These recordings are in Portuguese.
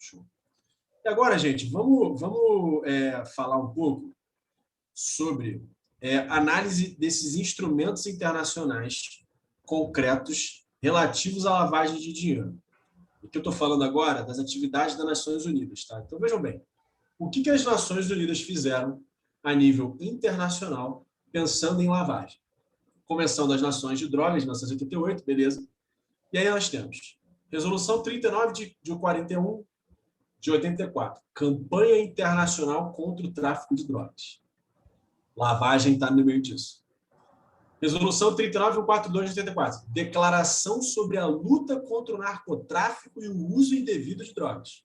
Show. E agora, gente, vamos falar um pouco sobre análise desses instrumentos internacionais concretos relativos à lavagem de dinheiro. O que eu estou falando agora das atividades das Nações Unidas. Tá? Então, vejam bem, o que as Nações Unidas fizeram a nível internacional pensando em lavagem? Convenção das Nações de Drogas, de 1988, beleza. E aí nós temos Resolução 39 de 41 de 84, Campanha Internacional contra o Tráfico de Drogas. Lavagem está no meio disso. Resolução 39.142 de 84, Declaração sobre a luta contra o narcotráfico e o uso indevido de drogas.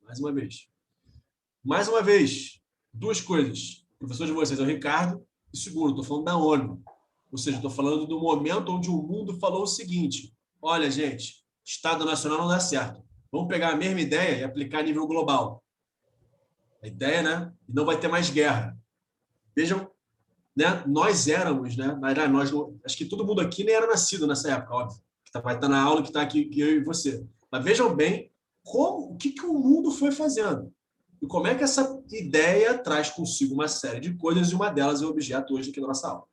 Mais uma vez. Mais uma vez, duas coisas. O professor de vocês é o Ricardo, e segundo, estou falando da ONU. Ou seja, estou falando do momento onde o mundo falou o seguinte: olha, gente, Estado Nacional não dá certo. Vamos pegar a mesma ideia e aplicar a nível global. A ideia, né? E não vai ter mais guerra. Vejam, né? Nós éramos, né? Acho que todo mundo aqui nem era nascido nessa época, óbvio. Que vai estar na aula que está aqui, que eu e você. Mas vejam bem o que o mundo foi fazendo. E como é que essa ideia traz consigo uma série de coisas, e uma delas é o objeto hoje aqui da nossa aula.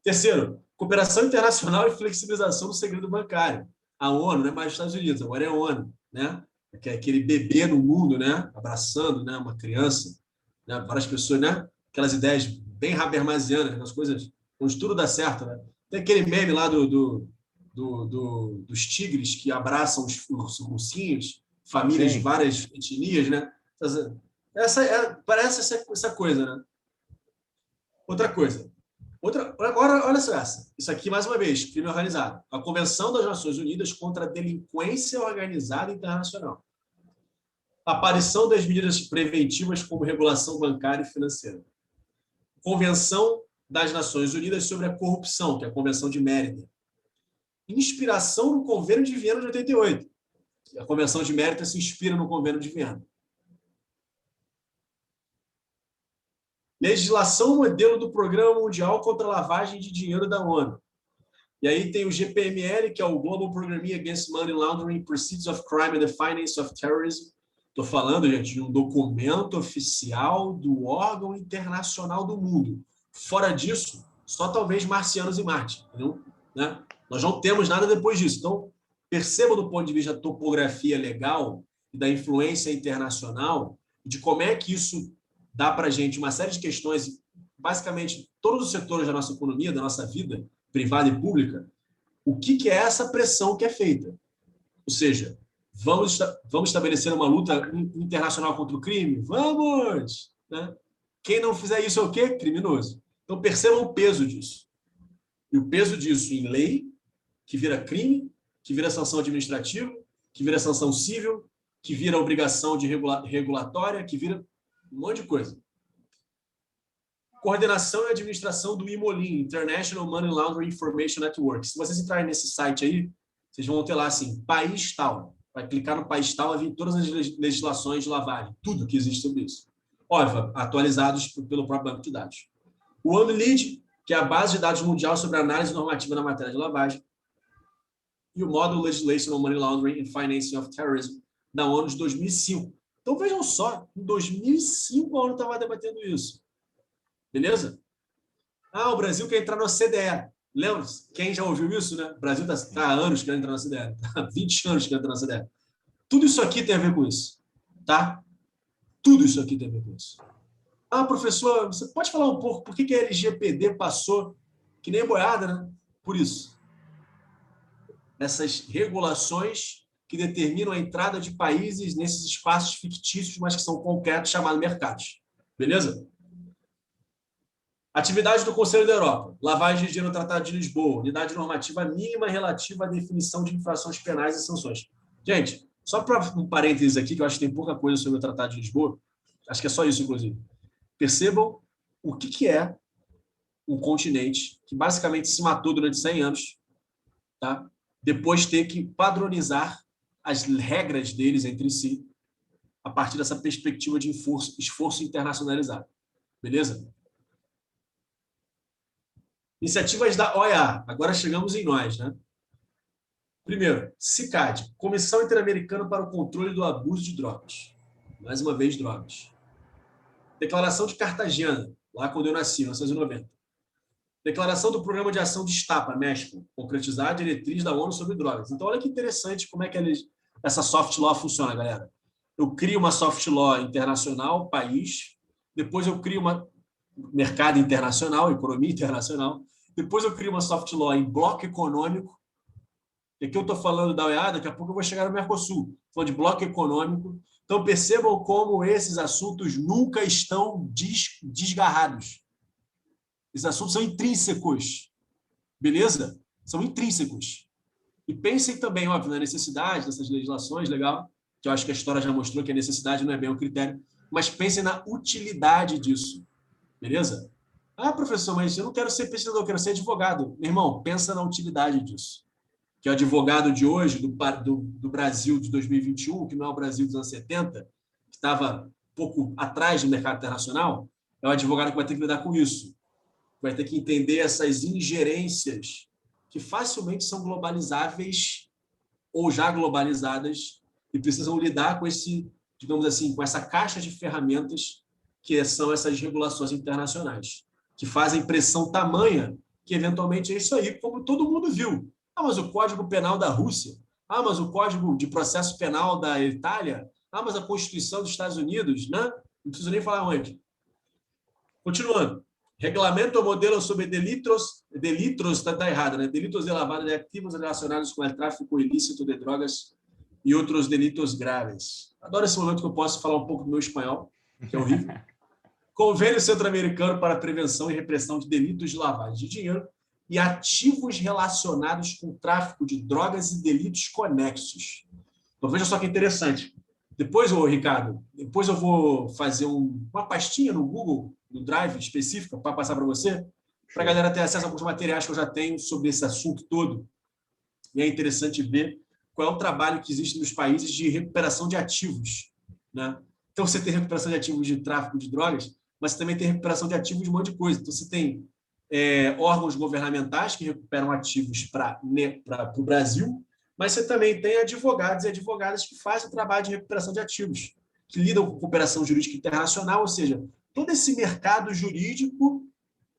Terceiro, cooperação internacional e flexibilização do segredo bancário. A ONU, não é mais os Estados Unidos, agora é a ONU, né? Que é aquele bebê no mundo, né? Abraçando, né? Uma criança, né? Várias pessoas, né? Aquelas ideias bem habermasianas, aquelas coisas onde tudo dá certo, né? Tem aquele meme lá dos tigres que abraçam os ursinhos, famílias de várias etnias, né? Parece essa coisa, né? Outra coisa. Agora, olha só essa. Isso aqui, mais uma vez, crime organizado. A Convenção das Nações Unidas contra a Delinquência Organizada Internacional. Aparição das medidas preventivas como regulação bancária e financeira. Convenção das Nações Unidas sobre a corrupção, que é a Convenção de Mérida. Inspiração no Convênio de Viena de 88. A Convenção de Mérida se inspira no Convênio de Viena. Legislação modelo do Programa Mundial contra a Lavagem de Dinheiro da ONU. E aí tem o GPML, que é o Global Program Against Money Laundering, Proceeds of Crime and the Finance of Terrorism. Estou falando, gente, de um documento oficial do órgão internacional do mundo. Fora disso, só talvez marcianos e Marte. Entendeu? Né? Nós não temos nada depois disso. Então, perceba do ponto de vista da topografia legal e da influência internacional, de como é que isso dá para a gente uma série de questões, basicamente todos os setores da nossa economia, da nossa vida, privada e pública, o que é essa pressão que é feita. Ou seja, vamos estabelecer uma luta internacional contra o crime? Vamos! Né? Quem não fizer isso é o quê? Criminoso. Então, percebam o peso disso. E o peso disso em lei, que vira crime, que vira sanção administrativa, que vira sanção civil, que vira obrigação de regulatória, que vira um monte de coisa. Coordenação e administração do IMOLIN, International Money Laundering Information Network. Se vocês entrarem nesse site aí, vocês vão ter lá assim, país tal. Vai clicar no país tal, vai vir todas as legislações de lavagem, tudo que existe sobre isso. Óbvio, atualizados pelo próprio banco de dados. O OMLID, que é a base de dados mundial sobre análise normativa na matéria de lavagem. E o Model Legislation on Money Laundering and Financing of Terrorism, da ONU de 2005. Então, vejam só, em 2005 a ONU estava debatendo isso. Beleza? O Brasil quer entrar na OCDE. Lembra? Quem já ouviu isso, né? O Brasil está há anos querendo entrar na OCDE. Há 20 anos querendo entrar na OCDE. Tudo isso aqui tem a ver com isso. Tá? Tudo isso aqui tem a ver com isso. Professor, você pode falar um pouco por que a LGPD passou que nem boiada, né? Por isso. Essas regulações que determinam a entrada de países nesses espaços fictícios, mas que são concretos, chamados mercados. Beleza? Atividade do Conselho da Europa. Lavagem de dinheiro no Tratado de Lisboa. Unidade normativa mínima relativa à definição de infrações penais e sanções. Gente, só para um parênteses aqui, que eu acho que tem pouca coisa sobre o Tratado de Lisboa. Acho que é só isso, inclusive. Percebam o que é um continente que basicamente se matou durante 100 anos, tá? Depois ter que padronizar as regras deles entre si a partir dessa perspectiva de esforço internacionalizado. Beleza? Iniciativas da OEA. Agora chegamos em nós, né? Primeiro, CICAD, Comissão Interamericana para o Controle do Abuso de Drogas. Mais uma vez, drogas. Declaração de Cartagena, lá quando eu nasci, em 1990. Declaração do Programa de Ação de Estapa, México, concretizar a diretriz da ONU sobre drogas. Então, olha que interessante como é que essa soft law funciona, galera. Eu crio uma soft law internacional, país, depois eu crio uma mercado internacional, economia internacional, depois eu crio uma soft law em bloco econômico, e aqui eu estou falando da OEA, daqui a pouco eu vou chegar no Mercosul, falando de bloco econômico. Então, percebam como esses assuntos nunca estão desgarrados. Esses assuntos são intrínsecos, beleza? São intrínsecos. E pensem também, óbvio, na necessidade dessas legislações, legal, que eu acho que a história já mostrou que a necessidade não é bem o critério, mas pensem na utilidade disso, beleza? Ah, professor, mas eu não quero ser pesquisador, eu quero ser advogado. Meu irmão, pensa na utilidade disso. Que é o advogado de hoje, do Brasil de 2021, que não é o Brasil dos anos 70, que estava um pouco atrás do mercado internacional, é o advogado que vai ter que lidar com isso. Vai ter que entender essas ingerências que facilmente são globalizáveis ou já globalizadas e precisam lidar com esse, digamos assim, com essa caixa de ferramentas que são essas regulações internacionais, que fazem pressão tamanha que, eventualmente, é isso aí, como todo mundo viu. Ah, mas o Código Penal da Rússia. Ah, mas o Código de Processo Penal da Itália. Ah, mas a Constituição dos Estados Unidos, né? Não preciso nem falar onde. Continuando. Regulamento ou modelo sobre delitos está errado, né? Delitos de lavado de ativos relacionados com o tráfico ilícito de drogas e outros delitos graves. Adoro esse momento que eu posso falar um pouco do meu espanhol, que é horrível. Convênio Centro-Americano para a Prevenção e Repressão de Delitos de Lavagem de Dinheiro e ativos relacionados com tráfico de drogas e delitos conexos. Então, veja só que interessante. Depois, Ricardo, depois eu vou fazer uma pastinha no Google, no Drive específica, para passar para você, para a galera ter acesso a alguns materiais que eu já tenho sobre esse assunto todo. E é interessante ver qual é o trabalho que existe nos países de recuperação de ativos, né? Então, você tem recuperação de ativos de tráfico de drogas, mas você também tem recuperação de ativos de um monte de coisa. Então, você tem órgãos governamentais que recuperam ativos para o Brasil, mas você também tem advogados e advogadas que fazem o trabalho de recuperação de ativos, que lidam com cooperação jurídica internacional, ou seja, todo esse mercado jurídico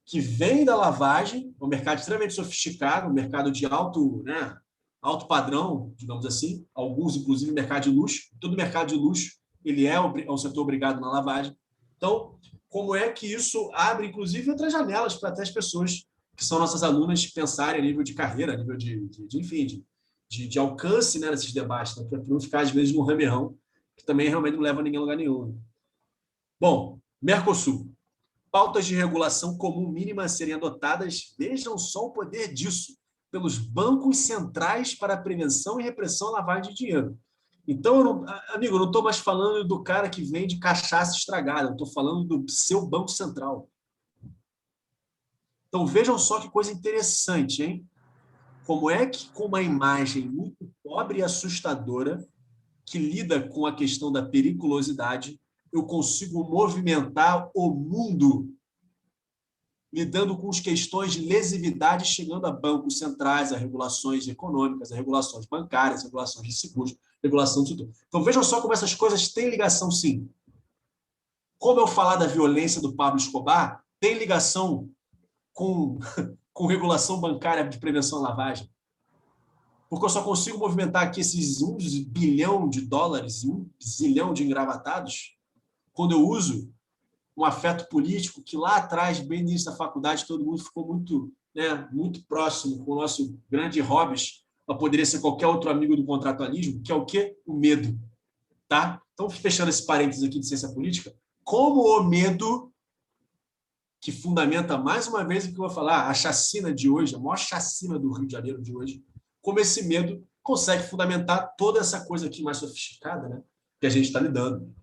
que vem da lavagem, um mercado extremamente sofisticado, um mercado de alto, né, alto padrão, digamos assim, alguns, inclusive, mercado de luxo. Todo mercado de luxo ele é um setor obrigado na lavagem. Então, como é que isso abre, inclusive, outras janelas para até as pessoas que são nossas alunas pensarem a nível de carreira, a nível enfim, de alcance, né, nesses debates, né, para não ficar, às vezes, no ramerrão, que também realmente não leva a ninguém a lugar nenhum. Bom, Mercosul. Pautas de regulação comum mínima a serem adotadas, vejam só o poder disso, pelos bancos centrais para a prevenção e repressão à lavagem de dinheiro. Então, amigo, eu não estou mais falando do cara que vende cachaça estragada, eu estou falando do seu banco central. Então, vejam só que coisa interessante, hein? Como é que, com uma imagem muito pobre e assustadora, que lida com a questão da periculosidade, eu consigo movimentar o mundo lidando com as questões de lesividade, chegando a bancos centrais, a regulações econômicas, a regulações bancárias, a regulações de seguros, regulação de tudo. Então, vejam só como essas coisas têm ligação, sim. Como eu falar da violência do Pablo Escobar, tem ligação com regulação bancária de prevenção à lavagem. Porque eu só consigo movimentar aqui esses 1 bilhão de dólares e 1 zilhão de engravatados quando eu uso um afeto político que lá atrás, bem no início da faculdade, todo mundo ficou muito, né, muito próximo com o nosso grande hobby, mas poderia ser qualquer outro amigo do contratualismo, que é o quê? O medo. Tá? Então, fechando esse parênteses aqui de ciência política, como o medo, que fundamenta mais uma vez o que eu vou falar, a chacina de hoje, a maior chacina do Rio de Janeiro de hoje, como esse medo consegue fundamentar toda essa coisa aqui mais sofisticada, né, que a gente está lidando.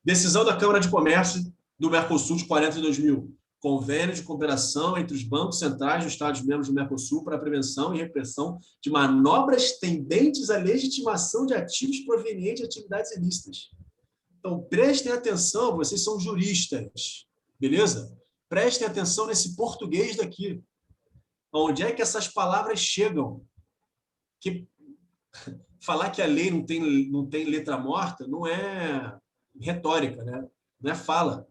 Decisão da Câmara de Comércio do Mercosul de 40 de 2000. Convênio de cooperação entre os bancos centrais dos Estados-membros do Mercosul para a prevenção e repressão de manobras tendentes à legitimação de ativos provenientes de atividades ilícitas. Então, prestem atenção, vocês são juristas, beleza? Prestem atenção nesse português daqui. Onde é que essas palavras chegam? que falar que a lei não tem letra morta não é retórica, né? Não é fala.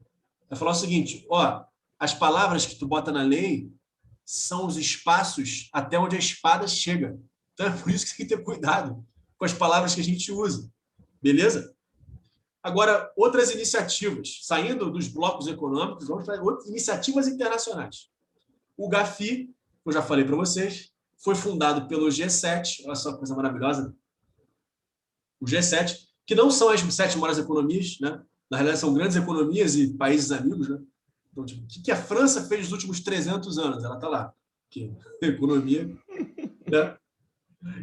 É falar o seguinte, ó, as palavras que tu bota na lei são os espaços até onde a espada chega. Então é por isso que tem que ter cuidado com as palavras que a gente usa. Beleza? Agora, outras iniciativas, saindo dos blocos econômicos, vamos para outras iniciativas internacionais. O GAFI, eu já falei para vocês, foi fundado pelo G7, olha só que coisa maravilhosa, o G7, que não são as 7 maiores economias, né? Na realidade, são grandes economias e países amigos, né? Então, tipo, o que a França fez nos últimos 300 anos? Ela está lá. Que economia, né?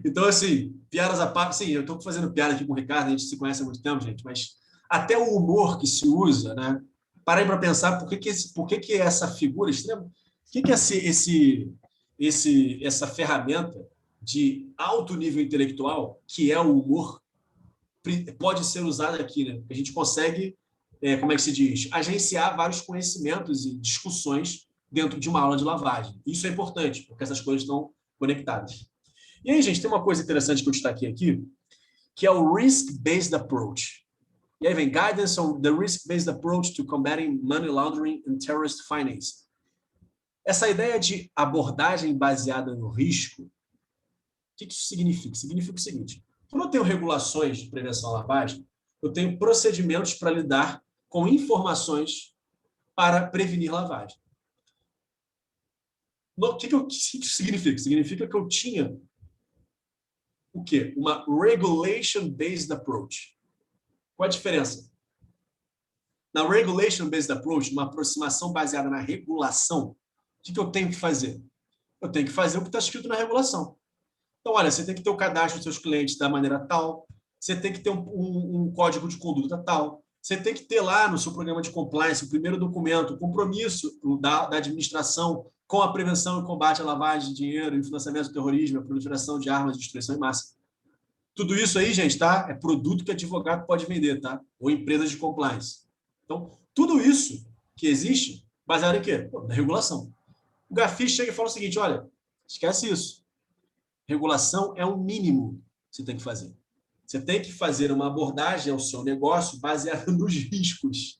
Então, assim, piadas à parte. Sim, eu estou fazendo piada aqui com o Ricardo, a gente se conhece há muito tempo, gente, mas até o humor que se usa, né? Parem para pensar por que essa figura extrema, por que essa ferramenta de alto nível intelectual, que é o humor, pode ser usada aqui, né? A gente consegue, como é que se diz, agenciar vários conhecimentos e discussões dentro de uma aula de lavagem. Isso é importante, porque essas coisas estão conectadas. E aí, gente, tem uma coisa interessante que eu destaquei aqui, que é o Risk-Based Approach. E aí vem Guidance on the Risk-Based Approach to Combating Money Laundering and Terrorist Finance. Essa ideia de abordagem baseada no risco, o que isso significa? Significa o seguinte, quando eu tenho regulações de prevenção à lavagem, eu tenho procedimentos para lidar com informações para prevenir lavagem. O que isso significa? Significa que eu tinha o quê? Uma regulation-based approach. Qual a diferença? Na regulation-based approach, uma aproximação baseada na regulação, o que eu tenho que fazer? Eu tenho que fazer o que está escrito na regulação. Então, olha, você tem que ter o cadastro dos seus clientes da maneira tal, você tem que ter um código de conduta tal, você tem que ter lá no seu programa de compliance o primeiro documento, o compromisso da administração com a prevenção e combate à lavagem de dinheiro e financiamento do terrorismo, a proliferação de armas de destruição em massa. Tudo isso aí, gente, tá? É produto que advogado pode vender, tá? Ou empresas de compliance. Então, tudo isso que existe, baseado em quê? Na regulação. O GAFI chega e fala o seguinte, olha, esquece isso. Regulação é o mínimo que você tem que fazer. Você tem que fazer uma abordagem ao seu negócio baseada nos riscos.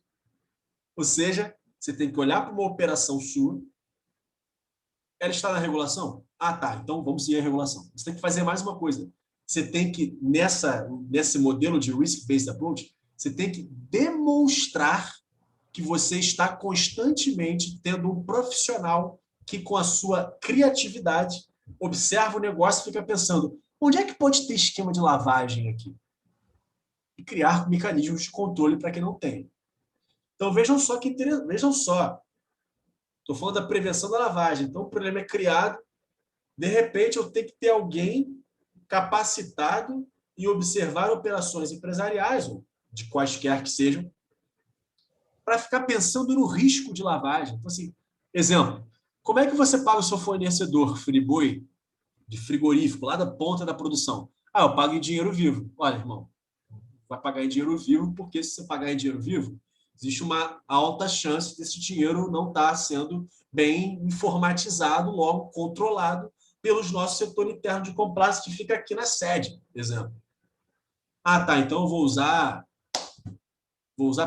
Ou seja, você tem que olhar para uma operação sua. Ela está na regulação? Ah, tá. Então vamos seguir a regulação. Você tem que fazer mais uma coisa. Você tem que, nesse modelo de risk-based approach, você tem que demonstrar que você está constantemente tendo um profissional que, com a sua criatividade, observa o negócio e fica pensando, onde é que pode ter esquema de lavagem aqui? E criar mecanismos de controle para que não tenha. Então, vejam só que interessante. Vejam só. Estou falando da prevenção da lavagem. Então, o problema é criado. De repente, eu tenho que ter alguém capacitado em observar operações empresariais, ou de quaisquer que sejam, para ficar pensando no risco de lavagem. Então, assim, exemplo, como é que você paga o seu fornecedor friboi de frigorífico, lá da ponta da produção? Ah, eu pago em dinheiro vivo. Olha, irmão, vai pagar em dinheiro vivo, porque se você pagar em dinheiro vivo, existe uma alta chance desse dinheiro não estar sendo bem informatizado, logo controlado pelos nossos setor interno de compliance que fica aqui na sede, exemplo. Ah, tá, então eu vou usar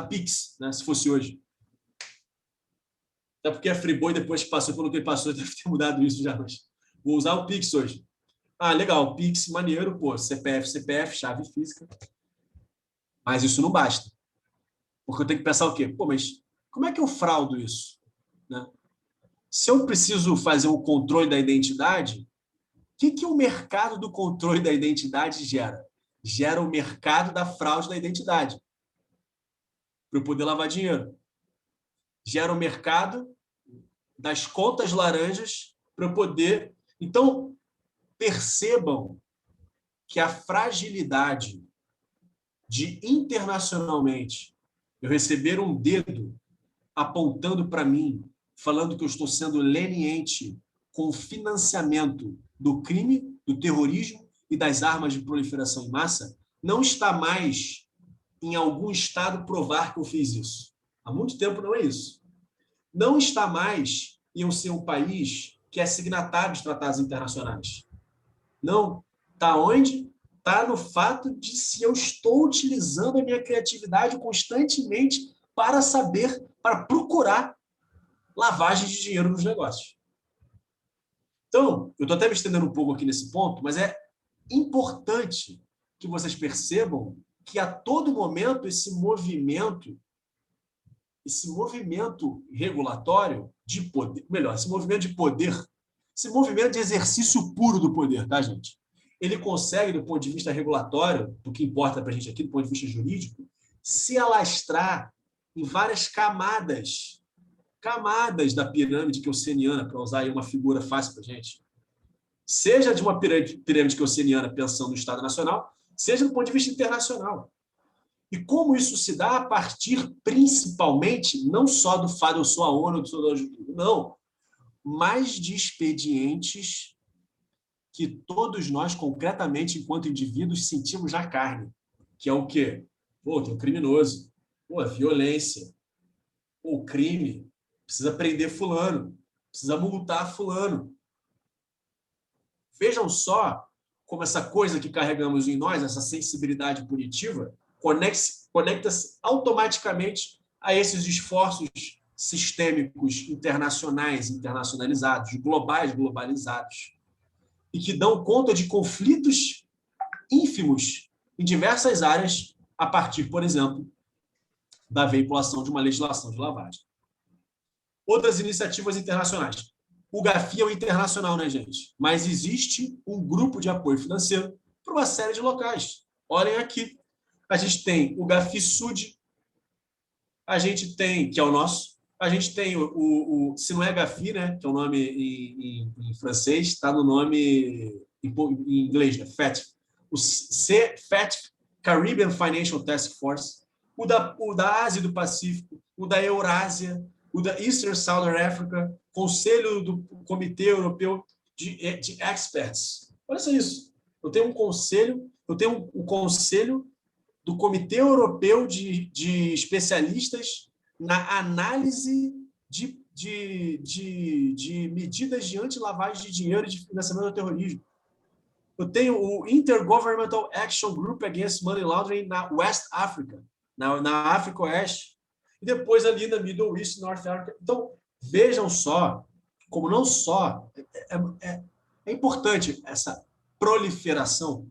Pix, né, se fosse hoje. Até porque a Friboi, depois que passou pelo que passou, deve ter mudado isso já, mas vou usar o Pix hoje. Ah, legal, Pix, maneiro, pô, CPF, chave física. Mas isso não basta. Porque eu tenho que pensar o quê? Pô, mas como é que eu fraudo isso? Né? Se eu preciso fazer o controle da identidade, o que o mercado do controle da identidade gera? Gera o mercado da fraude da identidade. Para eu poder lavar dinheiro. Gera o mercado das contas laranjas para eu poder... Então, percebam que a fragilidade de internacionalmente eu receber um dedo apontando para mim, falando que eu estou sendo leniente com o financiamento do crime, do terrorismo e das armas de proliferação em massa, não está mais em algum estado provar que eu fiz isso. Há muito tempo não é isso. Não está mais em eu ser um país que é signatário de tratados internacionais. Não. Está onde? Está no fato de se eu estou utilizando a minha criatividade constantemente para saber, para procurar lavagem de dinheiro nos negócios. Então, eu estou até me estendendo um pouco aqui nesse ponto, mas é importante que vocês percebam que a todo momento esse movimento regulatório de poder, melhor, esse movimento de poder, esse movimento de exercício puro do poder, tá, gente? Ele consegue, do ponto de vista regulatório, do que importa para a gente aqui, do ponto de vista jurídico, se alastrar em várias camadas da pirâmide queonseniana, para usar aí uma figura fácil para a gente. Seja de uma pirâmide queonseniana pensando no Estado Nacional, seja do ponto de vista internacional. E como isso se dá a partir, principalmente, não só do fato eu sou a ONU, eu sou não, mas de expedientes que todos nós, concretamente, enquanto indivíduos, sentimos na carne. Que é o quê? Pô, tem um criminoso. Pô, violência. Pô, crime. Precisa prender fulano. Precisa multar fulano. Vejam só como essa coisa que carregamos em nós, essa sensibilidade punitiva, conecta-se automaticamente a esses esforços sistêmicos internacionais, internacionalizados, globais, globalizados, e que dão conta de conflitos ínfimos em diversas áreas a partir, por exemplo, da veiculação de uma legislação de lavagem. Outras iniciativas internacionais. O GAFI é o internacional, né, gente? Mas existe um grupo de apoio financeiro para uma série de locais. Olhem aqui. A gente tem o GAFI Sud, a gente tem, que é o nosso, a gente tem se não é GAFI, né, que é o nome em francês, está no nome em inglês, né, FATF. O FATF, Caribbean Financial Task Force, o da Ásia e do Pacífico, o da Eurásia, o da Eastern Southern Africa, Conselho do Comitê Europeu de Experts. Olha só isso. Eu tenho um conselho do Comitê Europeu de Especialistas na análise de medidas de anti-lavagem de dinheiro e de financiamento do terrorismo. Eu tenho o Intergovernmental Action Group Against Money Laundering na West Africa, na África Oeste, e depois ali na Middle East, North Africa. Então, vejam só como não só é importante essa proliferação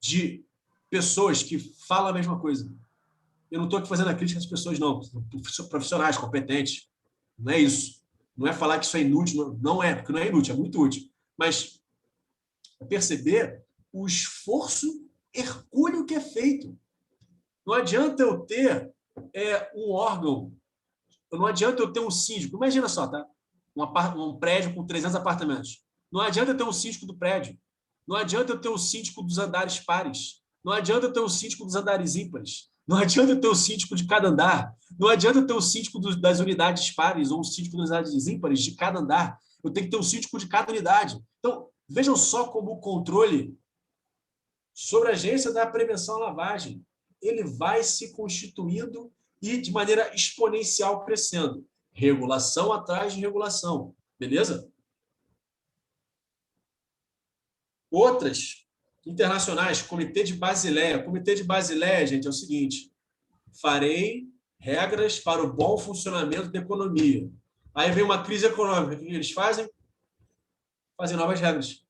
de pessoas que falam a mesma coisa. Eu não estou aqui fazendo a crítica às pessoas, não. Profissionais, competentes. Não é isso. Não é falar que isso é inútil. Não é, porque não é inútil, é muito útil. Mas perceber o esforço hercúleo que é feito. Não adianta eu ter um órgão, não adianta eu ter um síndico. Imagina só, tá? Um prédio com 300 apartamentos. Não adianta eu ter um síndico do prédio. Não adianta eu ter um síndico dos andares pares. Não adianta eu ter um síndico dos andares ímpares. Não adianta eu ter um síndico de cada andar. Não adianta eu ter um síndico das unidades pares ou um síndico das unidades ímpares de cada andar. Eu tenho que ter um síndico de cada unidade. Então, vejam só como o controle sobre a agência da prevenção à lavagem, ele vai se constituindo e de maneira exponencial crescendo. Regulação atrás de regulação. Beleza? Outras internacionais, Comitê de Basileia. Comitê de Basileia, gente, é o seguinte: farei regras para o bom funcionamento da economia. Aí vem uma crise econômica. O que eles fazem? Fazem novas regras.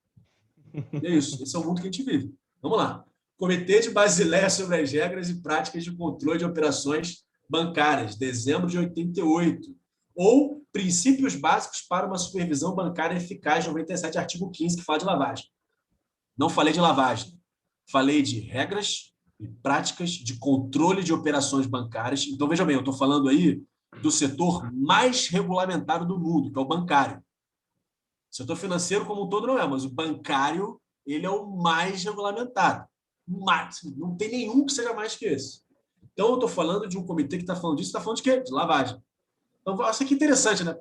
E é isso. Esse é o mundo que a gente vive. Vamos lá. Comitê de Basileia sobre as regras e práticas de controle de operações bancárias, dezembro de 88. Ou Princípios Básicos para uma Supervisão Bancária Eficaz, 97, artigo 15, que fala de lavagem. Não falei de lavagem. Falei de regras e práticas de controle de operações bancárias. Então, veja bem, eu estou falando aí do setor mais regulamentado do mundo, que é o bancário. O setor financeiro como um todo não é, mas o bancário ele é o mais regulamentado. Não tem nenhum que seja mais que esse. Então, eu estou falando de um comitê que está falando disso, está falando de quê? De lavagem. Então, isso aqui é interessante, né?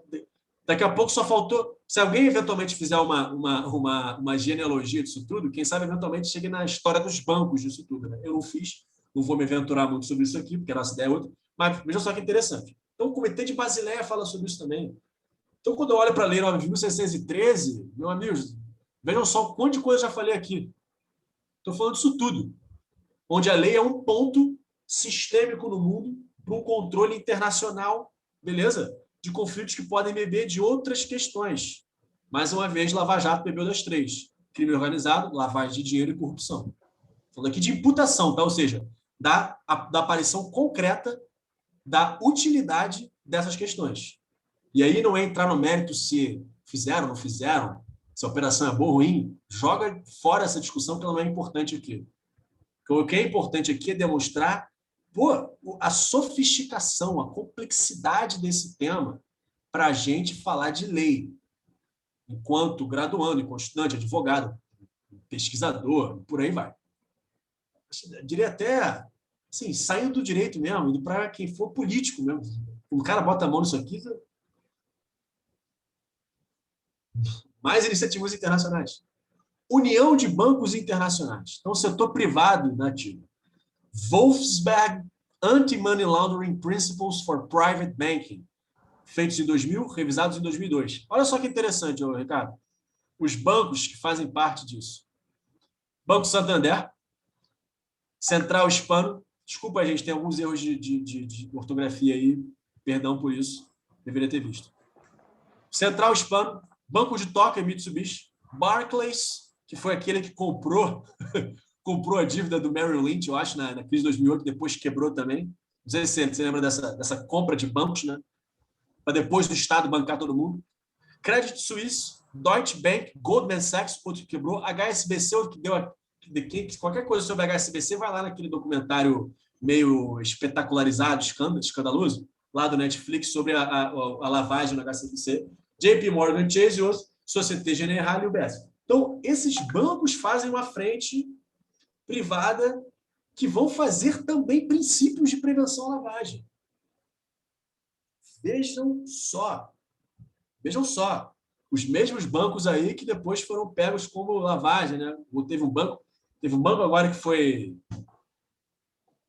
Daqui a pouco só faltou... Se alguém eventualmente fizer uma genealogia disso tudo, quem sabe eventualmente chegue na história dos bancos disso tudo. Né? Eu não fiz, não vou me aventurar muito sobre isso aqui, porque a nossa ideia é outra, mas veja só que interessante. Então, o Comitê de Basileia fala sobre isso também. Então, quando eu olho para a Lei 9.613, meus amigos, vejam só o quanto de coisa eu já falei aqui. Estou falando disso tudo, onde a lei é um ponto sistêmico no mundo para um controle internacional, beleza? De conflitos que podem beber de outras questões. Mais uma vez, Lava Jato bebeu das três: crime organizado, lavagem de dinheiro e corrupção. Falando aqui de imputação, tá? Ou seja, da aparição concreta da utilidade dessas questões. E aí não é entrar no mérito se fizeram, não fizeram, se a operação é boa ou ruim. Joga fora essa discussão, que ela não é importante aqui. O que é importante aqui é demonstrar a sofisticação, a complexidade desse tema para a gente falar de lei, enquanto graduando, enquanto estudante, advogado, pesquisador, por aí vai. Eu diria até, assim, saindo do direito mesmo, indo para quem for político mesmo. O cara bota a mão nisso aqui, mais iniciativas internacionais. União de Bancos Internacionais. Então, setor privado nativo. Wolfsberg Anti-Money Laundering Principles for Private Banking, feitos em 2000, revisados em 2002. Olha só que interessante, Ricardo. Os bancos que fazem parte disso. Banco Santander, Central Hispano. Desculpa, gente, tem alguns erros de ortografia aí. Perdão por isso. Deveria ter visto. Central Hispano, Banco de Tóquio e Mitsubishi. Barclays, que foi aquele que comprou a dívida do Merrill Lynch, eu acho, na crise de 2008, depois quebrou também. Não sei se você lembra dessa compra de bancos, né? Para depois do Estado bancar todo mundo. Credit Suisse, Deutsche Bank, Goldman Sachs, outro que quebrou, HSBC, outro que deu qualquer coisa sobre HSBC, vai lá naquele documentário meio espetacularizado, escandaloso, lá do Netflix, sobre a lavagem no HSBC. JP Morgan Chase, Société Générale e UBS. Então, esses bancos fazem uma frente privada que vão fazer também princípios de prevenção à lavagem. Vejam só. Os mesmos bancos aí que depois foram pegos como lavagem, né? Teve um banco agora que foi...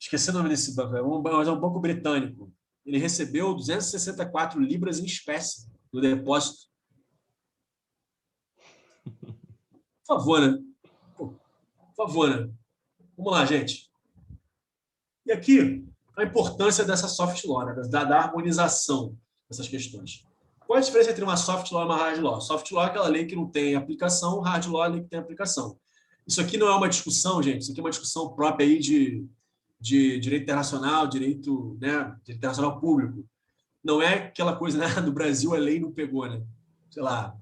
Esqueci o nome desse banco, mas é um banco britânico. Ele recebeu 264 libras em espécie no depósito. Por favor, né? Por favor, né? Vamos lá, gente. E aqui, a importância dessa soft law, né? da harmonização dessas questões. Qual é a diferença entre uma soft law e uma hard law? Soft law é aquela lei que não tem aplicação, hard law é a lei que tem aplicação. Isso aqui não é uma discussão, gente, isso aqui é uma discussão própria aí de direito internacional, direito internacional público. Não é aquela coisa, né? No Brasil a lei não pegou, né? Sei lá,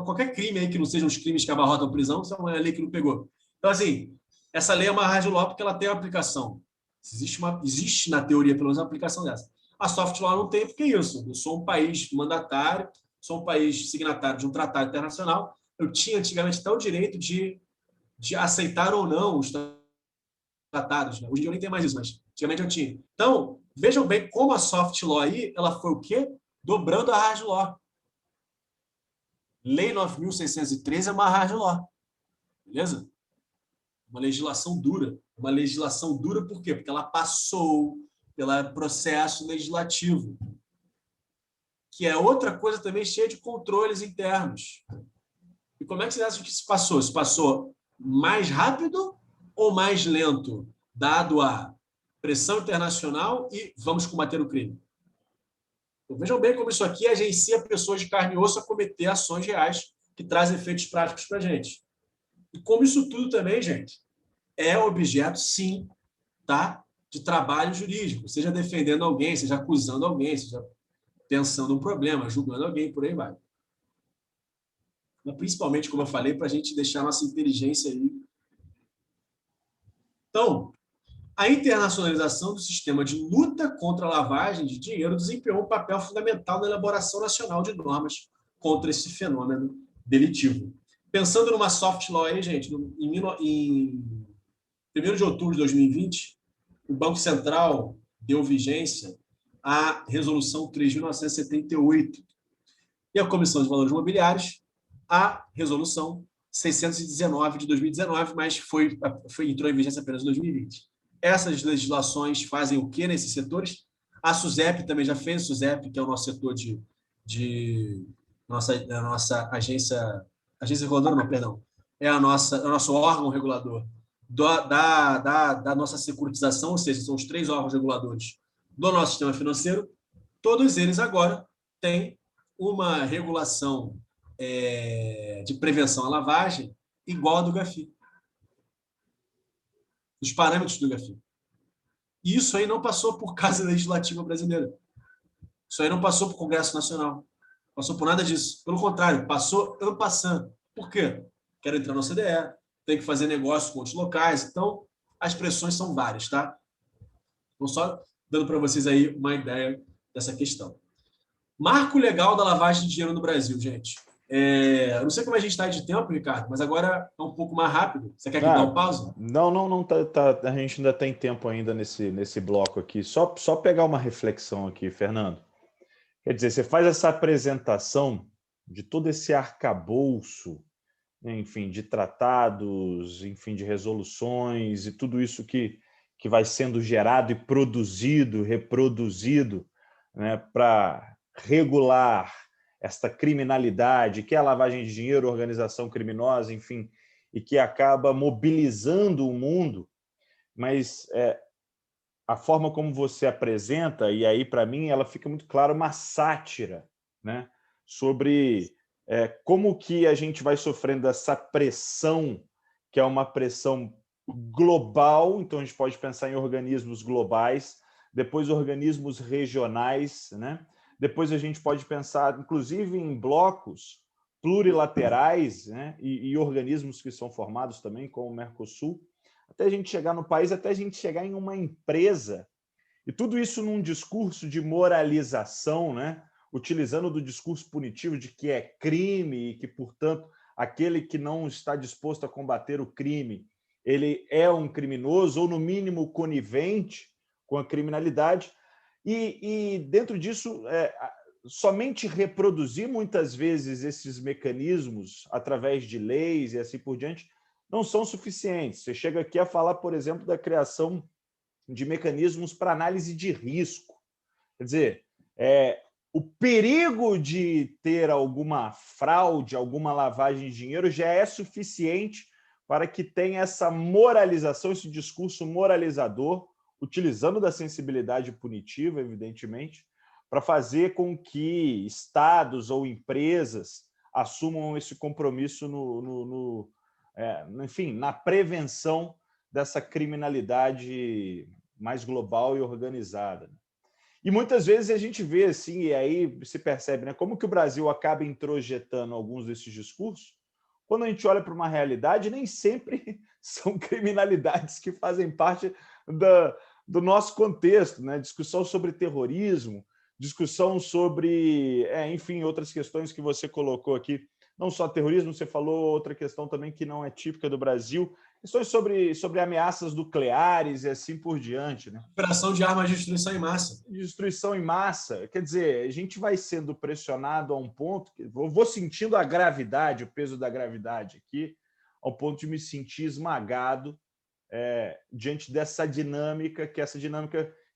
qualquer crime aí que não sejam os crimes que abarrotam prisão, isso é uma lei que não pegou. Então, assim, essa lei é uma hard law porque ela tem uma aplicação. Existe na teoria, pelo menos, uma aplicação dessa. A soft law não tem porque é isso. Eu sou um país mandatário, sou um país signatário de um tratado internacional. Eu tinha antigamente até o direito de aceitar ou não os tratados. Né? Hoje em dia eu nem tenho mais isso, mas antigamente eu tinha. Então, vejam bem como a soft law aí, ela foi o quê? Dobrando a hard law. Lei 9.613 é uma hard law. Beleza? Uma legislação dura. Uma legislação dura por quê? Porque ela passou pelo processo legislativo, que é outra coisa também cheia de controles internos. E como é que você acha que isso passou? Isso passou mais rápido ou mais lento, dado a pressão internacional e vamos combater o crime? Então, vejam bem como isso aqui agencia pessoas de carne e osso a cometer ações reais que trazem efeitos práticos para a gente. E como isso tudo também, gente, é objeto, sim, tá? De trabalho jurídico, seja defendendo alguém, seja acusando alguém, seja pensando um problema, julgando alguém, por aí vai. Mas, principalmente, como eu falei, para a gente deixar nossa inteligência aí. Então, a internacionalização do sistema de luta contra a lavagem de dinheiro desempenhou um papel fundamental na elaboração nacional de normas contra esse fenômeno delitivo. Pensando numa soft law aí, gente, em 1º de outubro de 2020, o Banco Central deu vigência à Resolução 3.978 e a Comissão de Valores Imobiliários à Resolução 619 de 2019, mas entrou em vigência apenas em 2020. Essas legislações fazem o que nesses setores? A SUSEP também já fez, a SUSEP, que é o nosso setor da nossa agência reguladora, não, perdão, é o nosso órgão regulador da nossa securitização, ou seja, são os 3 órgãos reguladores do nosso sistema financeiro, todos eles agora têm uma regulação de prevenção à lavagem igual a do GAFI, os parâmetros do GAFI. E isso aí não passou por Casa Legislativa Brasileira. Isso aí não passou por Congresso Nacional. Passou por nada disso. Pelo contrário, passou en passant. Por quê? Quero entrar no CDE, tem que fazer negócio com outros locais. Então, as pressões são várias, tá? Vou só dando para vocês aí uma ideia dessa questão. Marco legal da lavagem de dinheiro no Brasil, gente. Eu não sei como a gente está de tempo, Ricardo, mas agora é um pouco mais rápido. Você quer que dê um pause? Não, a gente ainda tem tempo ainda nesse bloco aqui. Só pegar uma reflexão aqui, Fernando. Quer dizer, você faz essa apresentação de todo esse arcabouço, enfim, de tratados, enfim, de resoluções e tudo isso que vai sendo gerado e produzido, reproduzido, né, para regular esta criminalidade, que é a lavagem de dinheiro, organização criminosa, enfim, e que acaba mobilizando o mundo, mas a forma como você apresenta, e aí, para mim, ela fica muito clara uma sátira, né, sobre como que a gente vai sofrendo essa pressão, que é uma pressão global, então a gente pode pensar em organismos globais, depois organismos regionais, né? Depois a gente pode pensar, inclusive, em blocos plurilaterais, né? e organismos que são formados também, como o Mercosul, até a gente chegar no país, até a gente chegar em uma empresa, e tudo isso num discurso de moralização, né? Utilizando do discurso punitivo de que é crime e que, portanto, aquele que não está disposto a combater o crime, ele é um criminoso, ou no mínimo conivente com a criminalidade, e dentro disso, somente reproduzir muitas vezes esses mecanismos através de leis e assim por diante, não são suficientes. Você chega aqui a falar, por exemplo, da criação de mecanismos para análise de risco. Quer dizer, o perigo de ter alguma fraude, alguma lavagem de dinheiro já é suficiente para que tenha essa moralização, esse discurso moralizador, utilizando da sensibilidade punitiva, evidentemente, para fazer com que estados ou empresas assumam esse compromisso enfim, na prevenção dessa criminalidade mais global e organizada. E muitas vezes a gente vê assim, e aí se percebe, né, como que o Brasil acaba introjetando alguns desses discursos, quando a gente olha para uma realidade, nem sempre são criminalidades que fazem parte do nosso contexto, né? Discussão sobre terrorismo, discussão sobre, enfim, outras questões que você colocou aqui, não só terrorismo, você falou outra questão também que não é típica do Brasil, questões sobre ameaças nucleares e assim por diante, né? Operação de armas de destruição em massa. Destruição em massa. Quer dizer, a gente vai sendo pressionado a um ponto, que eu vou sentindo a gravidade, o peso da gravidade aqui, ao ponto de me sentir esmagado diante dessa dinâmica,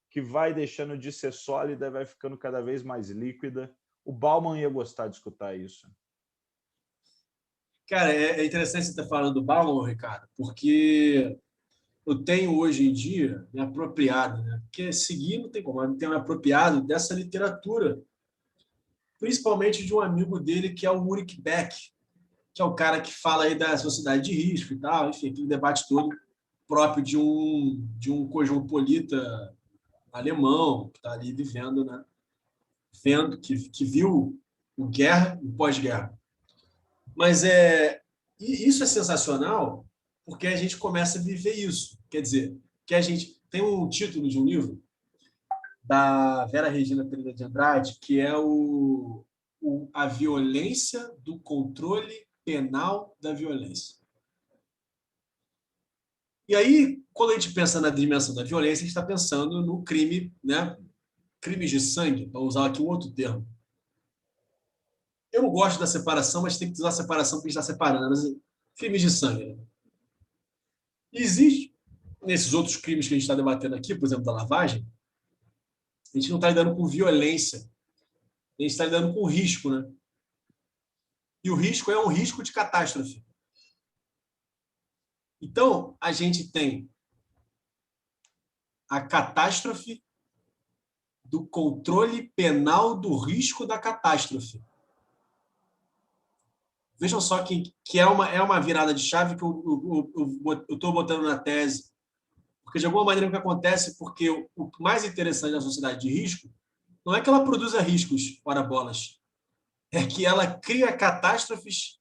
que vai deixando de ser sólida e vai ficando cada vez mais líquida. O Bauman ia gostar de escutar isso. Cara, é interessante você estar falando do Bauman, Ricardo, porque eu tenho hoje em dia me apropriado, né? Porque seguir não tem como, eu tenho me apropriado dessa literatura, principalmente de um amigo dele que é o Ulrich Beck, que é o cara que fala aí da sociedade de risco e tal, enfim, aquele debate todo próprio de um cosmopolita alemão que está ali vivendo, né? Vendo, que viu o guerra e pós-guerra. Mas isso é sensacional porque a gente começa a viver isso. Quer dizer, que a gente tem um título de um livro da Vera Regina Pereira de Andrade, que é a violência do controle penal da violência. E aí, quando a gente pensa na dimensão da violência, a gente está pensando no crime, né? Crimes de sangue, para usar aqui um outro termo. Eu não gosto da separação, mas tem que usar a separação porque a gente está separando. Mas crimes de sangue. Né? Existe, nesses outros crimes que a gente está debatendo aqui, por exemplo, da lavagem, a gente não está lidando com violência, a gente está lidando com risco. Né? E o risco é um risco de catástrofe. Então, a gente tem a catástrofe do controle penal do risco da catástrofe. Vejam só que é uma virada de chave que eu estou botando na tese, porque de alguma maneira o que acontece, porque o mais interessante da sociedade de risco não é que ela produza riscos, ora bolas, é que ela cria catástrofes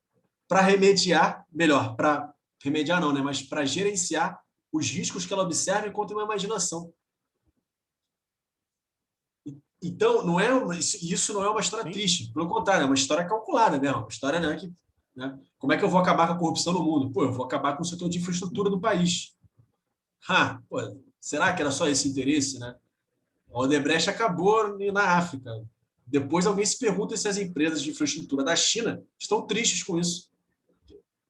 para remediar, melhor, para remediar não, né? Mas para gerenciar os riscos que ela observa enquanto uma imaginação. Então, não é isso não é uma história triste, pelo contrário, é uma história calculada, né? Uma história, né, que, né? Como é que eu vou acabar com a corrupção no mundo? Pô, eu vou acabar com o setor de infraestrutura do país. Pô, será que era só esse interesse, né? A Odebrecht acabou na África. Depois alguém se pergunta se as empresas de infraestrutura da China estão tristes com isso.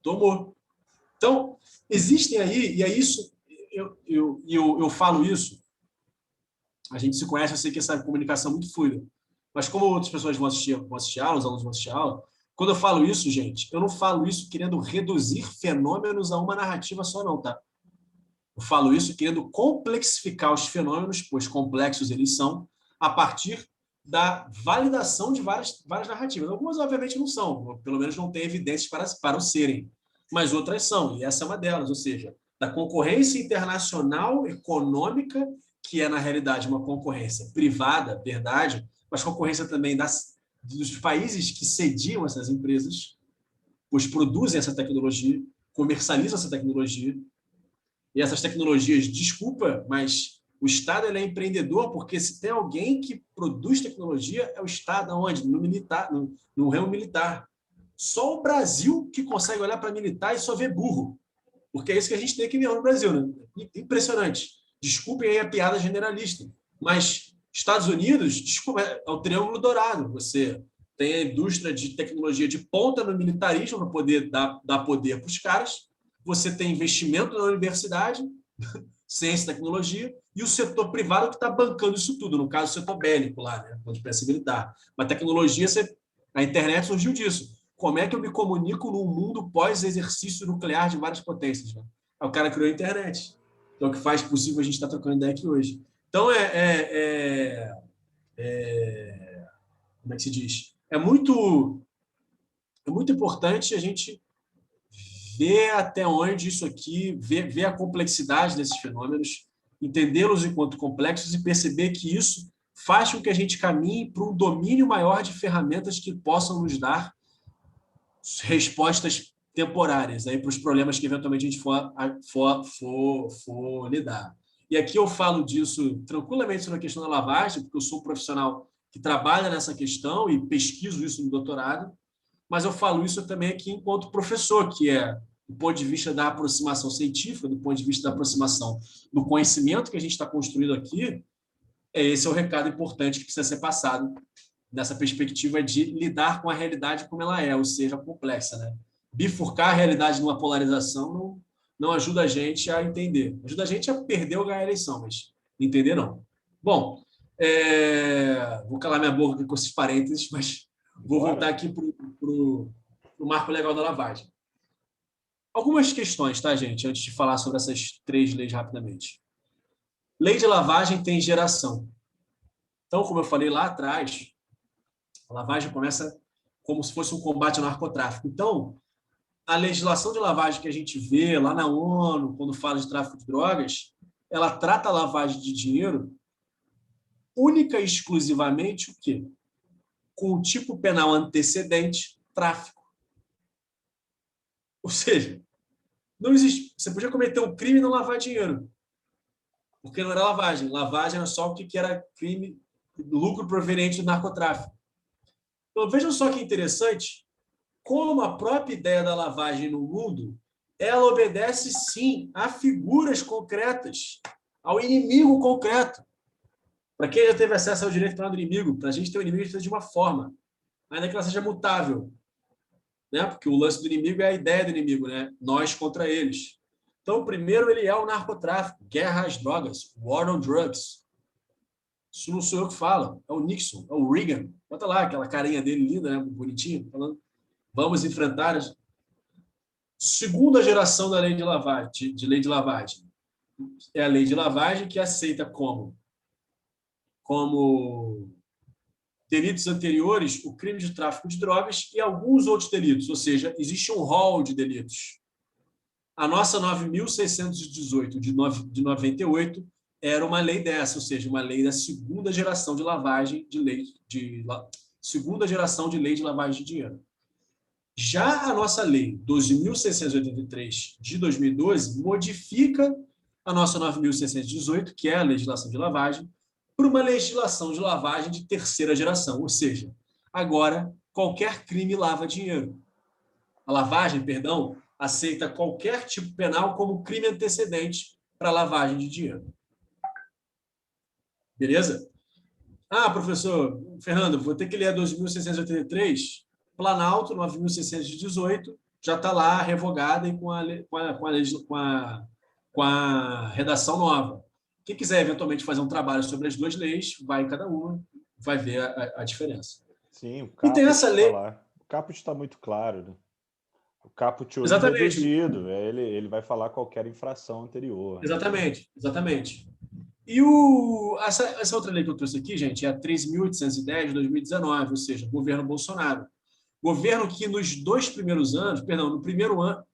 Tomou. Então, existem aí, e é isso, eu falo isso, a gente se conhece, eu sei que essa comunicação é muito fluida, mas como outras pessoas vão assistir aula, os alunos vão assistir aula, quando eu falo isso, gente, eu não falo isso querendo reduzir fenômenos a uma narrativa só, não, tá? Eu falo isso querendo complexificar os fenômenos, pois complexos eles são, a partir da validação de várias narrativas. Algumas, obviamente, não são, pelo menos não têm evidências para o serem, mas outras são, e essa é uma delas, ou seja, da concorrência internacional econômica, que é, na realidade, uma concorrência privada, verdade, mas concorrência também dos países que sediam essas empresas, pois produzem essa tecnologia, comercializam essa tecnologia, e essas tecnologias, desculpa, mas o Estado ele é empreendedor, porque se tem alguém que produz tecnologia, é o Estado. Onde? No militar, no ramo militar. Só o Brasil que consegue olhar para militar e só ver burro. Porque é isso que a gente tem aqui mesmo no Brasil. Né? Impressionante. Desculpem aí a piada generalista. Mas Estados Unidos, desculpa, é o Triângulo Dourado. Você tem a indústria de tecnologia de ponta no militarismo para poder dar poder para os caras. Você tem investimento na universidade, ciência e tecnologia, e o setor privado que está bancando isso tudo, no caso, o setor bélico lá, né, quando pensa militar. Mas tecnologia, a internet surgiu disso. Como é que eu me comunico num mundo pós-exercício nuclear de várias potências? Né? O cara criou a internet. Então, é o que faz possível a gente estar trocando ideia aqui hoje. Então, como é que se diz? É muito importante a gente ver até onde isso aqui, ver a complexidade desses fenômenos, entendê-los enquanto complexos e perceber que isso faz com que a gente caminhe para um domínio maior de ferramentas que possam nos dar respostas temporárias aí para os problemas que eventualmente a gente for lidar. E aqui eu falo disso tranquilamente sobre a questão da lavagem, porque eu sou um profissional que trabalha nessa questão e pesquiso isso no doutorado, mas eu falo isso também aqui enquanto professor, que é do ponto de vista da aproximação científica, do ponto de vista da aproximação do conhecimento que a gente está construindo aqui, esse é o recado importante que precisa ser passado nessa perspectiva de lidar com a realidade como ela é, ou seja, complexa. Né? Bifurcar a realidade numa polarização não ajuda a gente a entender. Ajuda a gente a perder ou ganhar a eleição, mas entender não. Bom, vou calar minha boca aqui com esses parênteses, mas vou voltar aqui para o marco legal da lavagem. Algumas questões, tá, gente? Antes de falar sobre essas 3 leis rapidamente. Lei de lavagem tem geração. Então, como eu falei lá atrás, a lavagem começa como se fosse um combate ao narcotráfico. Então, a legislação de lavagem que a gente vê lá na ONU, quando fala de tráfico de drogas, ela trata a lavagem de dinheiro única e exclusivamente o quê? Com o tipo penal antecedente, tráfico. Ou seja, não existe. Você podia cometer um crime e não lavar dinheiro. Porque não era lavagem. Lavagem era só o que era crime, lucro proveniente do narcotráfico. Então, vejam só que interessante como a própria ideia da lavagem no mundo, ela obedece, sim, a figuras concretas, ao inimigo concreto. Para quem já teve acesso ao direito penal do inimigo, para a gente ter um inimigo de uma forma, ainda que ela seja mutável. Né? Porque o lance do inimigo é a ideia do inimigo, né? Nós contra eles. Então, primeiro, ele é o narcotráfico, guerra às drogas, war on drugs. Isso não sou eu que falo, é o Nixon, é o Reagan. Bota lá aquela carinha dele linda, né? Bonitinho, falando, vamos enfrentar Segunda geração da lei de lavagem, de lei de lavagem. É a lei de lavagem que aceita como delitos anteriores o crime de tráfico de drogas e alguns outros delitos, ou seja, existe um rol de delitos. A nossa 9.618 de 98 era uma lei dessa, ou seja, uma lei da segunda geração de lavagem de lei segunda geração de lei de lavagem de dinheiro. Já a nossa lei 12.683 de 2012 modifica a nossa 9.618, que é a legislação de lavagem, por uma legislação de lavagem de terceira geração, ou seja, agora qualquer crime lava dinheiro. A lavagem, perdão, aceita qualquer tipo penal como crime antecedente para lavagem de dinheiro. Beleza? Ah, professor Fernando, vou ter que ler a 12.683, Planalto, 9.618, já está lá revogada e com a redação nova. Quem quiser eventualmente fazer um trabalho sobre as duas leis, vai em cada uma, vai ver a diferença. Sim, o E tem caput essa lei. O caput está muito claro, né? O caput hoje Exatamente. reduzido, ele vai falar qualquer infração anterior. Exatamente, exatamente. E essa outra lei que eu trouxe aqui, gente, é a 3.810 de 2019, ou seja, governo Bolsonaro. Governo que nos dois primeiros anos, perdão, no primeiro ano,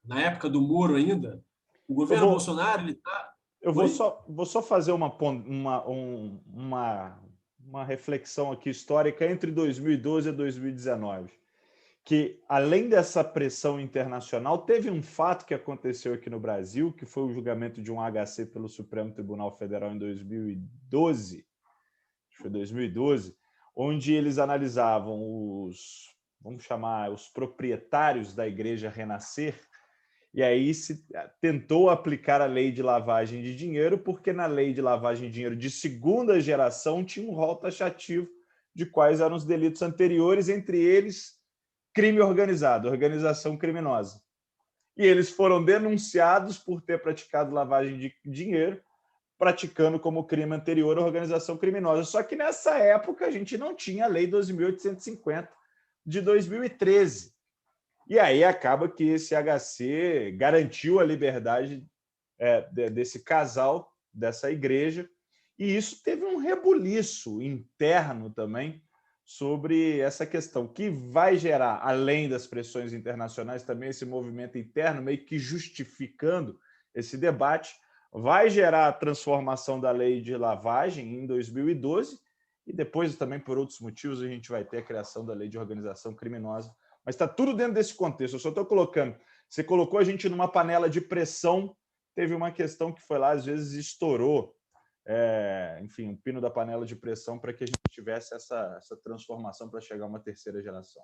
na época do Moro ainda, o governo Bolsonaro, ele está... Eu vou só fazer uma reflexão aqui histórica entre 2012 e 2019. Que, além dessa pressão internacional, teve um fato que aconteceu aqui no Brasil, que foi o julgamento de um HC pelo Supremo Tribunal Federal em 2012, acho que foi 2012, onde eles analisavam vamos chamar, os proprietários da Igreja Renascer, e aí se tentou aplicar a lei de lavagem de dinheiro, porque na lei de lavagem de dinheiro de segunda geração tinha um rol taxativo de quais eram os delitos anteriores, entre eles crime organizado, organização criminosa. E eles foram denunciados por ter praticado lavagem de dinheiro, praticando como crime anterior a organização criminosa. Só que nessa época a gente não tinha a Lei 12.850 de 2013. E aí acaba que esse HC garantiu a liberdade desse casal, dessa igreja, e isso teve um rebuliço interno também sobre essa questão, que vai gerar, além das pressões internacionais, também esse movimento interno, meio que justificando esse debate, vai gerar a transformação da lei de lavagem em 2012, e depois também, por outros motivos, a gente vai ter a criação da lei de organização criminosa. Mas está tudo dentro desse contexto. Eu só estou colocando. Você colocou a gente numa panela de pressão, teve uma questão que foi lá, às vezes estourou, enfim, o pino da panela de pressão para que a gente tivesse essa transformação para chegar a uma terceira geração.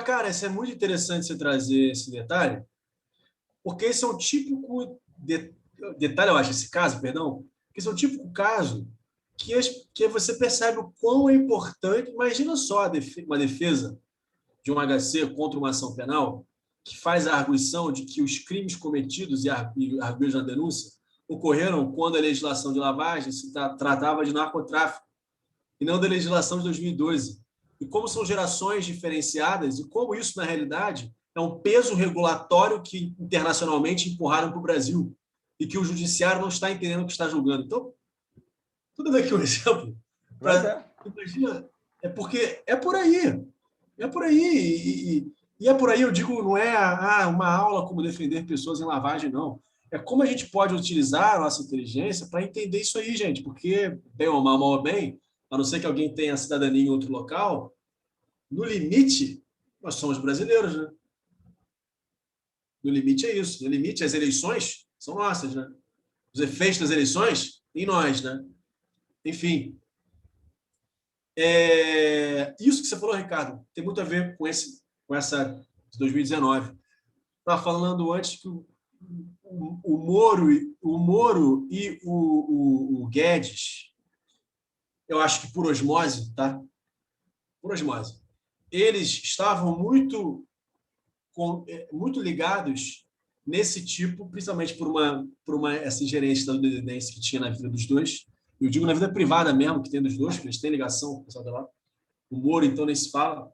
Cara, isso é muito interessante você trazer esse detalhe, porque esse é um típico detalhe, eu acho, esse caso, perdão, que esse é um típico caso que você percebe o quão é importante. Imagina só uma defesa de um HC contra uma ação penal que faz a arguição de que os crimes cometidos e arguidos na denúncia ocorreram quando a legislação de lavagem se tratava de narcotráfico e não da legislação de 2012. E como são gerações diferenciadas e como isso, na realidade, é um peso regulatório que internacionalmente empurraram para o Brasil e que o judiciário não está entendendo o que está julgando. Então, tudo daqui um exemplo. Imagina, porque é por aí. É por aí. E é por aí, eu digo, não é uma aula como defender pessoas em lavagem, não. É como a gente pode utilizar a nossa inteligência para entender isso aí, gente. Porque, bem ou mal ou bem, a não ser que alguém tenha cidadania em outro local, no limite, nós somos brasileiros, né? No limite é isso. No limite, as eleições são nossas, né? Os efeitos das eleições, em nós, né? Enfim. Isso que você falou, Ricardo, tem muito a ver com essa de 2019. Estava falando antes que o Moro e o Guedes, eu acho que por osmose, tá? Por osmose. Eles estavam muito ligados nesse tipo, principalmente por essa ingerência estadunidense que tinha na vida dos dois. Eu digo na vida privada mesmo, que tem dos dois, porque eles têm ligação com o pessoal de lá. O Moro, então, nem se fala.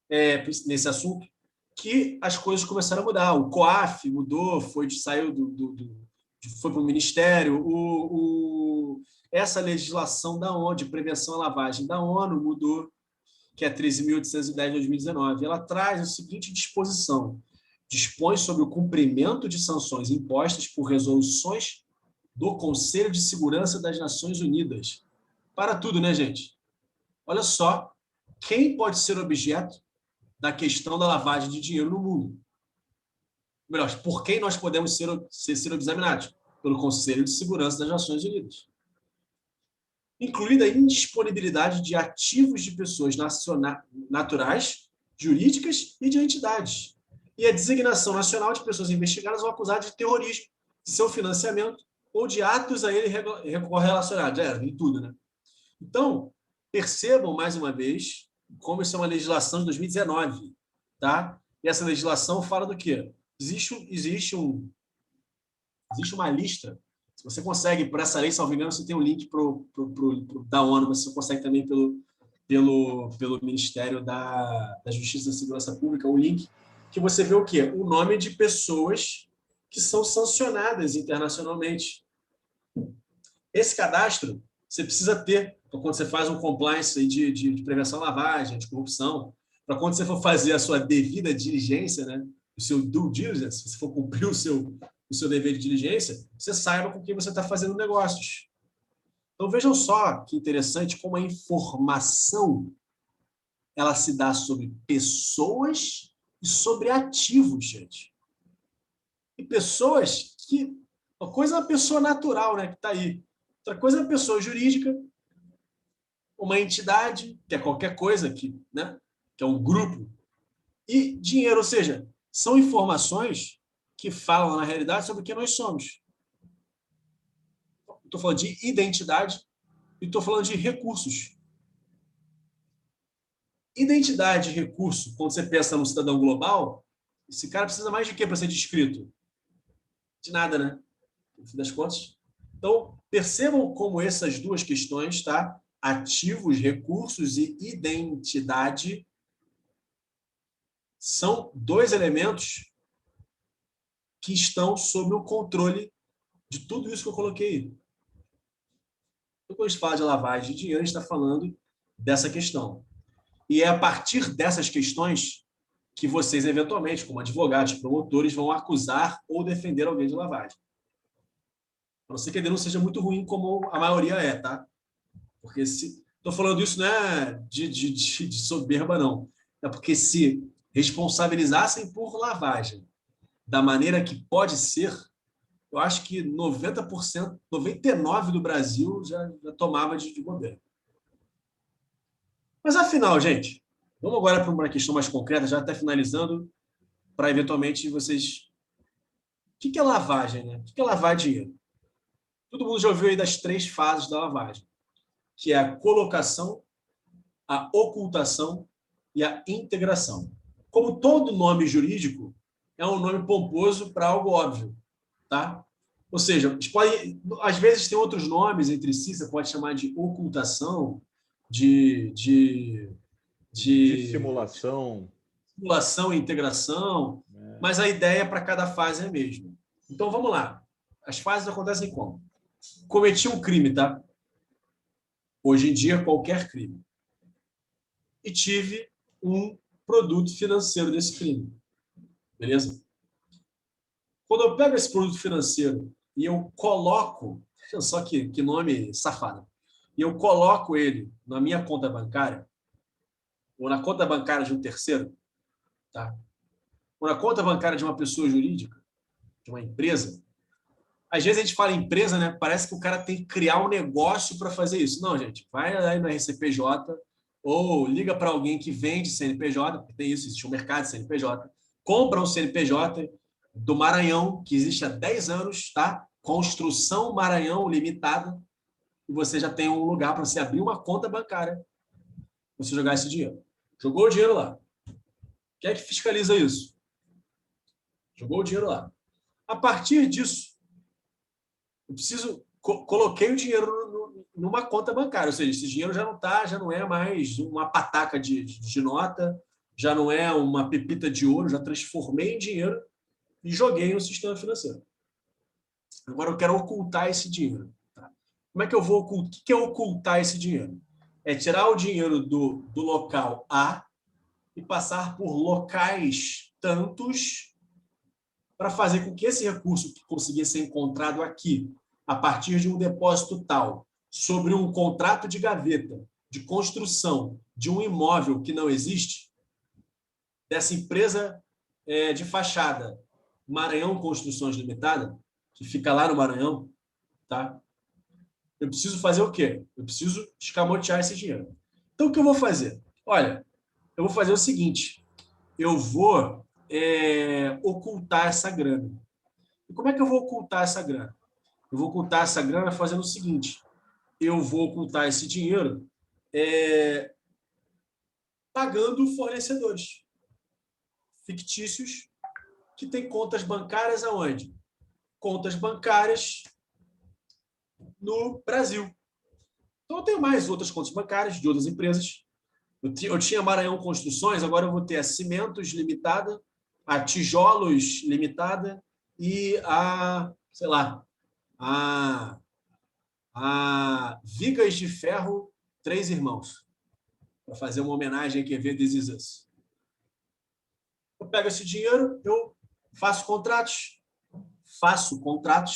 nesse assunto, que as coisas começaram a mudar. O COAF mudou, saiu foi para o Ministério, essa legislação da ONU, de prevenção à lavagem da ONU, mudou, que é 13.810 de 2019. Ela traz a seguinte disposição: dispõe sobre o cumprimento de sanções impostas por resoluções do Conselho de Segurança das Nações Unidas. Para tudo, né, gente? Olha só, quem pode ser objeto da questão da lavagem de dinheiro no mundo? Melhor, por quem nós podemos ser examinados? Pelo Conselho de Segurança das Nações Unidas. Incluída a indisponibilidade de ativos de pessoas naturais, jurídicas e de entidades. E a designação nacional de pessoas investigadas ou acusadas de terrorismo, de seu financiamento ou de atos a ele correlacionados. Em tudo, né? Então, percebam mais uma vez como isso é uma legislação de 2019, tá? E essa legislação fala do quê? Existe uma lista. Se você consegue, por essa lei, salvo engano, você tem um link da ONU, mas você consegue também pelo Ministério da Justiça e da Segurança Pública, um link que você vê o quê? O nome de pessoas que são sancionadas internacionalmente. Esse cadastro você precisa ter quando você faz um compliance de prevenção à lavagem, de corrupção, para quando você for fazer a sua devida diligência, né? O seu due diligence, se você for cumprir o seu dever de diligência, você saiba com quem você está fazendo negócios. Então, vejam só que interessante como a informação ela se dá sobre pessoas e sobre ativos, gente. E pessoas que... Uma coisa é uma pessoa natural, né, que está aí. Outra coisa é uma pessoa jurídica, uma entidade, que é qualquer coisa, né, que é um grupo, e dinheiro, ou seja, são informações que falam, na realidade, sobre quem nós somos. Estou falando de identidade e estou falando de recursos. Identidade e recurso, quando você pensa no cidadão global, esse cara precisa mais de quê para ser descrito? De nada, né? No fim das contas. Então, percebam como essas duas questões, tá? Ativos, recursos e identidade são dois elementos que estão sob o controle de tudo isso que eu coloquei aí. Então, quando a gente fala de lavagem de dinheiro, a gente está falando dessa questão. E é a partir dessas questões que vocês, eventualmente, como advogados, promotores, vão acusar ou defender alguém de lavagem. A não ser que a denúncia seja muito ruim, como a maioria é, tá? Porque se... Estou falando isso não é de soberba, não. É porque se responsabilizassem por lavagem da maneira que pode ser, eu acho que 90%, 99% do Brasil já tomava de governo. Mas, afinal, gente, vamos agora para uma questão mais concreta, já até finalizando, para eventualmente vocês... O que é lavagem, né? O que é lavar dinheiro? Todo mundo já ouviu aí das 3 fases da lavagem, que é a colocação, a ocultação e a integração. Como todo nome jurídico, é um nome pomposo para algo óbvio, tá? Ou seja, às vezes tem outros nomes entre si, você pode chamar de ocultação, de simulação e integração, mas a ideia para cada fase é a mesma. Então, vamos lá. As fases acontecem como? Cometi um crime, tá? Hoje em dia, qualquer crime. E tive um produto financeiro desse crime. Beleza? Quando eu pego esse produto financeiro e eu coloco... Olha só que nome safado. E eu coloco ele na minha conta bancária, ou na conta bancária de um terceiro, tá? Ou na conta bancária de uma pessoa jurídica, de uma empresa. Às vezes a gente fala empresa, né? Parece que o cara tem que criar um negócio para fazer isso. Não, gente. Vai aí no RCPJ ou liga para alguém que vende CNPJ, porque tem isso, existe um mercado de CNPJ. Compra um CNPJ do Maranhão, que existe há 10 anos, tá? Construção Maranhão Limitada. E você já tem um lugar para você abrir uma conta bancária para você jogar esse dinheiro. Jogou o dinheiro lá. Quem é que fiscaliza isso? Jogou o dinheiro lá. A partir disso, eu coloquei o dinheiro numa conta bancária, ou seja, esse dinheiro já não é mais uma pataca de nota, já não é uma pepita de ouro, já transformei em dinheiro e joguei no sistema financeiro. Agora eu quero ocultar esse dinheiro. Tá? Como é que eu vou ocultar? O que é ocultar esse dinheiro? É tirar o dinheiro do local A e passar por locais tantos para fazer com que esse recurso que conseguir ser encontrado aqui, a partir de um depósito tal, sobre um contrato de gaveta, de construção de um imóvel que não existe, dessa empresa de fachada, Maranhão Construções Limitada, que fica lá no Maranhão, tá? Eu preciso fazer o quê? Eu preciso escamotear esse dinheiro. Então, o que eu vou fazer? Olha, eu vou fazer o seguinte, eu vou ocultar essa grana. E como é que eu vou ocultar essa grana? Eu vou ocultar essa grana fazendo o seguinte, eu vou ocultar esse dinheiro pagando fornecedores fictícios que têm contas bancárias aonde? Contas bancárias no Brasil. Então, eu tenho mais outras contas bancárias de outras empresas. Eu tinha Maranhão Construções, agora eu vou ter a Cimentos Limitada, a Tijolos Limitada e a, sei lá, a Vigas de Ferro Três Irmãos, para fazer uma homenagem a quem vê This Is Us. Eu pego esse dinheiro, eu faço contratos,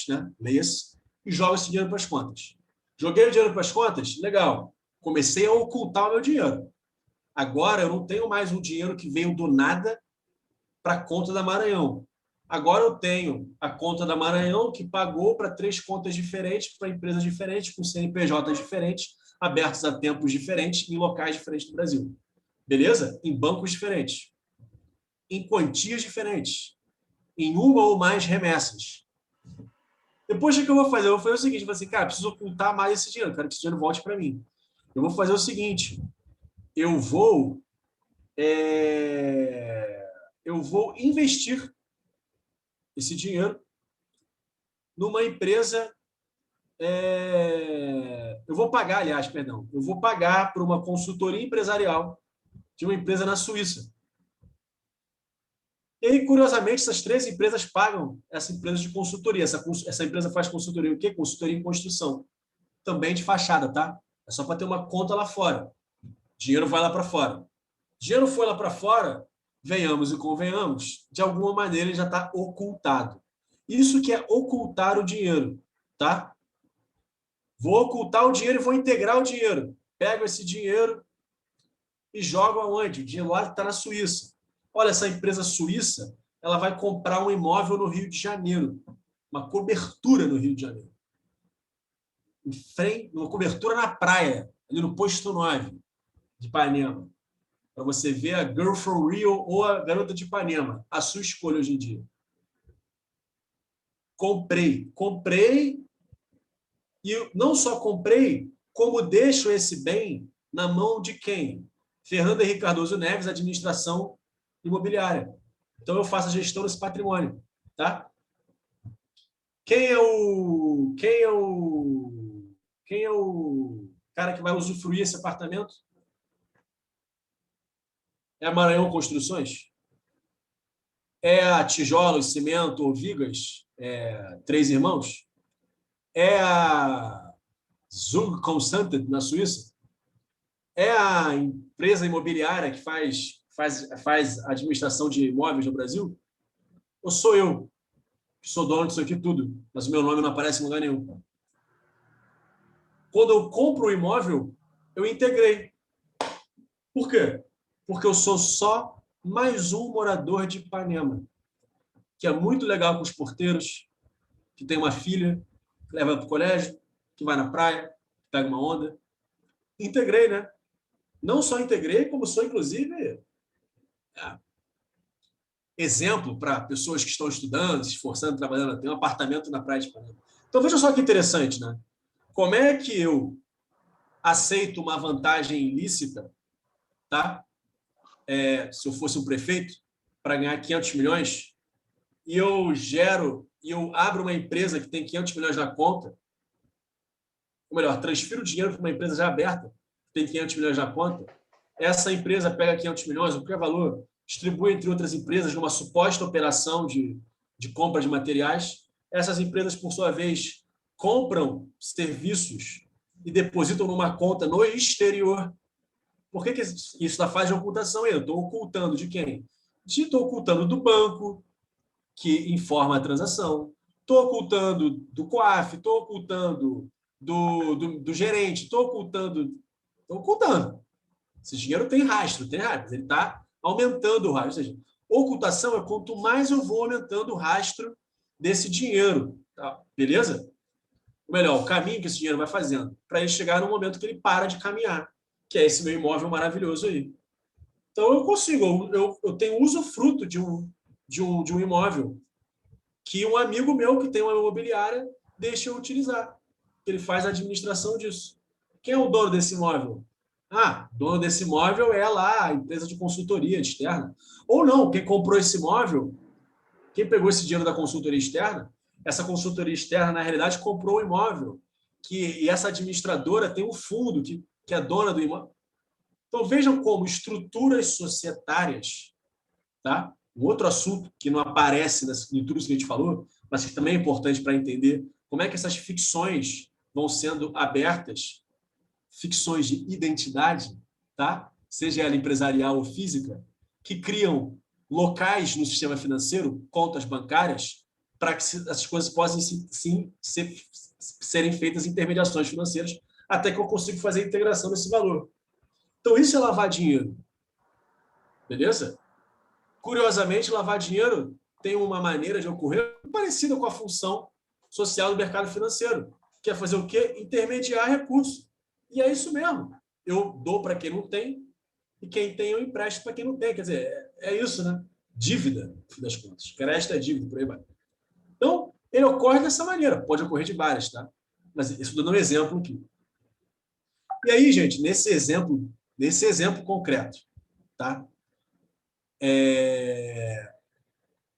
né? Leia-se, e jogo esse dinheiro para as contas. Joguei o dinheiro para as contas, legal. Comecei a ocultar o meu dinheiro. Agora eu não tenho mais um dinheiro que veio do nada para a conta da Maranhão. Agora eu tenho a conta da Maranhão que pagou para 3 contas diferentes, para empresas diferentes, com CNPJs diferentes, abertos a tempos diferentes, em locais diferentes do Brasil. Beleza? Em bancos diferentes. Em quantias diferentes. Em uma ou mais remessas. Depois, o que eu vou fazer? Eu vou fazer o seguinte, eu vou assim, cara, preciso ocultar mais esse dinheiro, quero que esse dinheiro volte para mim. Eu vou fazer o seguinte, eu vou investir esse dinheiro numa empresa. Eu vou pagar, aliás, perdão, eu vou pagar para uma consultoria empresarial de uma empresa na Suíça. E aí, curiosamente, essas 3 empresas pagam essa empresa de consultoria. Essa empresa faz consultoria o quê? Consultoria em construção. Também de fachada, tá? É só para ter uma conta lá fora. Dinheiro vai lá para fora. Dinheiro foi lá para fora, venhamos e convenhamos, de alguma maneira ele já está ocultado. Isso que é ocultar o dinheiro, tá? Vou ocultar o dinheiro e vou integrar o dinheiro. Pego esse dinheiro e jogo aonde? O dinheiro lá está na Suíça. Olha, essa empresa suíça, ela vai comprar um imóvel no Rio de Janeiro, uma cobertura no Rio de Janeiro. Uma cobertura na praia, ali no Posto 9 de Ipanema. Para você ver a Girl from Rio ou a Garota de Ipanema. A sua escolha hoje em dia. Comprei e não só comprei, como deixo esse bem na mão de quem? Fernando Henrique Cardoso Neves, administração imobiliária. Então eu faço a gestão desse patrimônio, tá? Quem é o cara que vai usufruir esse apartamento? É a Maranhão Construções? É a Tijolos, Cimento ou Vigas, Três Irmãos? É a Zug Consultant, na Suíça? É a empresa imobiliária que faz administração de imóveis no Brasil? Ou sou eu, que sou dono disso aqui tudo, mas o meu nome não aparece em lugar nenhum? Quando eu compro o imóvel, eu integrei. Por quê? Porque eu sou só mais um morador de Ipanema, que é muito legal com os porteiros, que tem uma filha, que leva para o colégio, que vai na praia, que pega uma onda. Integrei, né? Não só integrei, como sou, inclusive, exemplo para pessoas que estão estudando, se esforçando, trabalhando. Tem um apartamento na praia de Ipanema. Então, veja só que interessante, né? Como é que eu aceito uma vantagem ilícita, tá? Se eu fosse um prefeito, para ganhar 500 milhões, e eu abro uma empresa que tem 500 milhões na conta, ou melhor, transfiro o dinheiro para uma empresa já aberta, que tem 500 milhões na conta, essa empresa pega 500 milhões, qualquer valor, distribui entre outras empresas numa suposta operação de compra de materiais. Essas empresas, por sua vez, compram serviços e depositam numa conta no exterior. Por que isso da fase de ocultação? Eu estou ocultando de quem? Estou ocultando do banco, que informa a transação. Estou ocultando do COAF, estou ocultando do gerente, estou ocultando. Esse dinheiro tem rastro, mas ele está aumentando o rastro. Ou seja, ocultação é quanto mais eu vou aumentando o rastro desse dinheiro. Tá? Beleza? Ou melhor, o caminho que esse dinheiro vai fazendo, para ele chegar no momento que ele para de caminhar, que é esse meu imóvel maravilhoso aí. Então, eu consigo, eu tenho usufruto de um imóvel que um amigo meu que tem uma imobiliária deixa eu utilizar. Ele faz a administração disso. Quem é o dono desse imóvel? O dono desse imóvel é lá a empresa de consultoria externa. Ou não, quem comprou esse imóvel, quem pegou esse dinheiro da consultoria externa, essa consultoria externa, na realidade, comprou o imóvel. E essa administradora tem um fundo que é dona do imóvel. Então, vejam como estruturas societárias, tá? Um outro assunto que não aparece em tudo isso que a gente falou, mas que também é importante para entender como é que essas ficções vão sendo abertas, ficções de identidade, tá? Seja ela empresarial ou física, que criam locais no sistema financeiro, contas bancárias, para que essas coisas possam sim serem feitas intermediações financeiras, até que eu consiga fazer a integração desse valor. Então, isso é lavar dinheiro. Beleza? Curiosamente, lavar dinheiro tem uma maneira de ocorrer parecida com a função social do mercado financeiro, que é fazer o quê? Intermediar recursos. E é isso mesmo. Eu dou para quem não tem e quem tem eu empresto para quem não tem. Quer dizer, é isso, né? Dívida, no fim das contas. Crédito é dívida, por aí vai. Então, ele ocorre dessa maneira. Pode ocorrer de várias, tá? Mas isso dando um exemplo aqui. E aí, gente, nesse exemplo concreto, tá?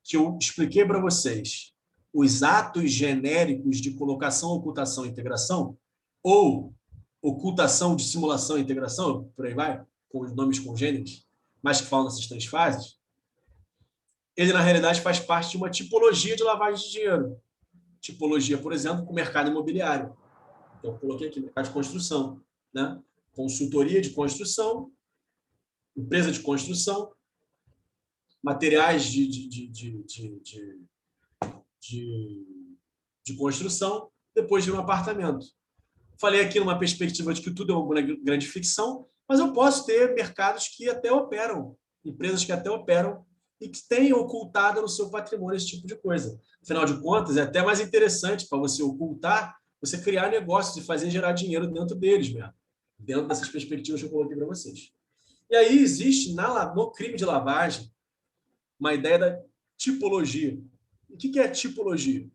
Que eu expliquei para vocês, os atos genéricos de colocação, ocultação e integração, ou ocultação, dissimulação e integração, por aí vai, com os nomes congêneres, mas que falam nessas três fases, ele, na realidade, faz parte de uma tipologia de lavagem de dinheiro. Tipologia, por exemplo, com o mercado imobiliário. Então, eu coloquei aqui mercado de construção, né? Consultoria de construção, empresa de construção, materiais de construção, depois de um apartamento. Falei aqui numa perspectiva de que tudo é uma grande ficção, mas eu posso ter mercados que até operam, empresas que até operam e que têm ocultado no seu patrimônio esse tipo de coisa. Afinal de contas, é até mais interessante para você ocultar, você criar negócios e fazer gerar dinheiro dentro deles mesmo, dentro dessas perspectivas que eu coloquei para vocês. E aí existe no crime de lavagem uma ideia da tipologia. O que é tipologia?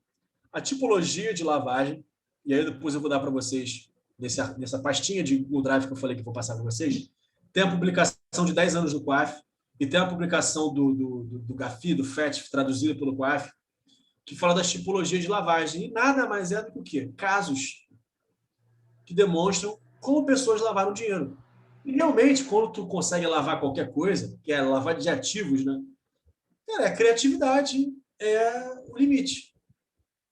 A tipologia de lavagem, e aí depois eu vou dar para vocês, nessa pastinha de Google Drive que eu falei que eu vou passar para vocês, tem a publicação de 10 anos do COAF e tem a publicação do GAFI, do FET, traduzida pelo COAF, que fala das tipologias de lavagem. E nada mais é do que o quê? Casos que demonstram como pessoas lavaram dinheiro. E realmente, quando tu consegue lavar qualquer coisa, que é lavar de ativos, né? Cara, a criatividade é o limite.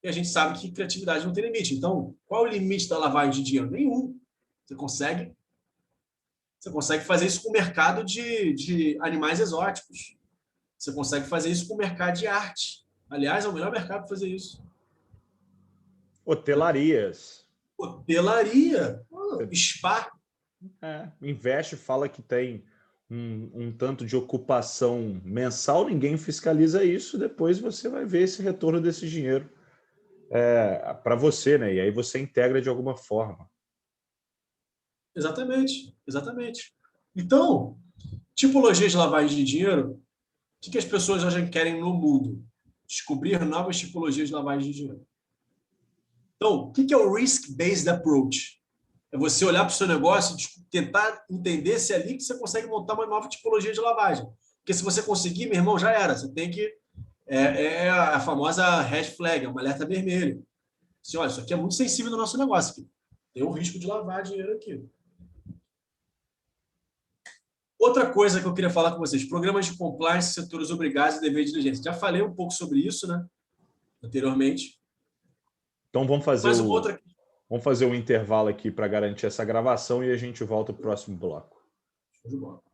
E a gente sabe que criatividade não tem limite. Então, qual é o limite da lavagem de dinheiro? Nenhum. Você consegue fazer isso com o mercado de animais exóticos. Você consegue fazer isso com o mercado de arte. Aliás, é o melhor mercado para fazer isso. Hotelarias. Hotelaria. Spa. Investe, fala que tem um tanto de ocupação mensal, ninguém fiscaliza isso, depois você vai ver esse retorno desse dinheiro para você, né? E aí você integra de alguma forma. Exatamente. Então, tipologia de lavagem de dinheiro, o que as pessoas hoje querem no mundo? Descobrir novas tipologias de lavagem de dinheiro. Então, o que é o risk-based approach? É você olhar para o seu negócio e tentar entender se é ali que você consegue montar uma nova tipologia de lavagem. Porque se você conseguir, meu irmão, já era. Você tem que... É a famosa red flag, é um alerta vermelho. Assim, olha, isso aqui é muito sensível no nosso negócio. Aqui. Tem um risco de lavar dinheiro aqui. Outra coisa que eu queria falar com vocês, programas de compliance, setores obrigados e dever de diligência. Já falei um pouco sobre isso, né? Anteriormente. Então vamos fazer Mas outra... vamos fazer um intervalo aqui para garantir essa gravação e a gente volta para o próximo bloco. Show de bola.